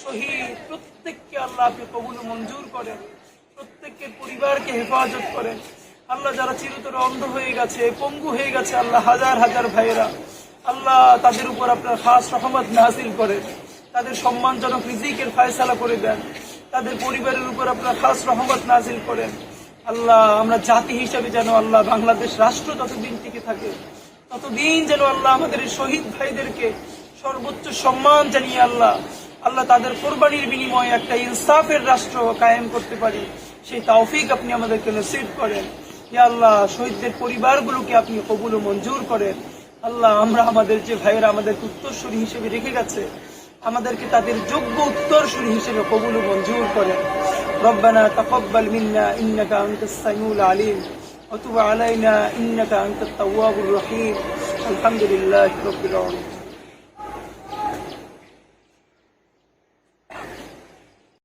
শহীদ প্রত্যেককে আল্লাহ আপনি কবুল ও মঞ্জুর করেন, প্রত্যেকের পরিবারকে হেফাজত করেন। আল্লাহ যারা চিরতরে অন্ধ হয়ে গেছে, পঙ্গু হয়ে গেছে, আল্লাহ হাজার হাজার ভাইয়েরা, আল্লাহ তাদের উপর আপনার খাস রহমত নাযিল করেন, তাদের সম্মানজনক রিজিকের ফয়সালা করে দেন, তাদের পরিবারের উপর আপনার খাস রহমত নাযিল করেন। আল্লাহ আমরা জাতি হিসাবে যেন আল্লাহ বাংলাদেশ রাষ্ট্র যতদিন টিকে থাকে ততদিন যেন আল্লাহ আমাদের এই শহীদ ভাইদেরকে সর্বোচ্চ সম্মান জানিয়ে আল্লাহ আল্লাহ তাদের কোরবানির বিনিময়ে একটা ইনসাফের রাষ্ট্র কায়েম করতে পারি, সেই তৌফিক আপনি আমাদেরকে নসিব করেন। ইয়া আল্লাহ শহীদদের পরিবারগুলোকে আপনি কবুল ও মঞ্জুর করেন। আল্লাহ আমরা আমাদের যে ভাইয়েরা আমাদেরকে উত্তরসূরি হিসেবে রেখে গেছে, আমাদেরকে তাদের যোগ্য উত্তরসূরি হিসেবে কবুল ও মঞ্জুর করেন। রব্বানা তাকাব্বাল মিন্না ইন্নাকা আনতাস সামিউল আলিম ওয়া তুব আলাইনা ইন্নাকা আনতাত তাওয়াবুর রহিম। আলহামদুলিল্লাহি রাব্বিল আলামিন।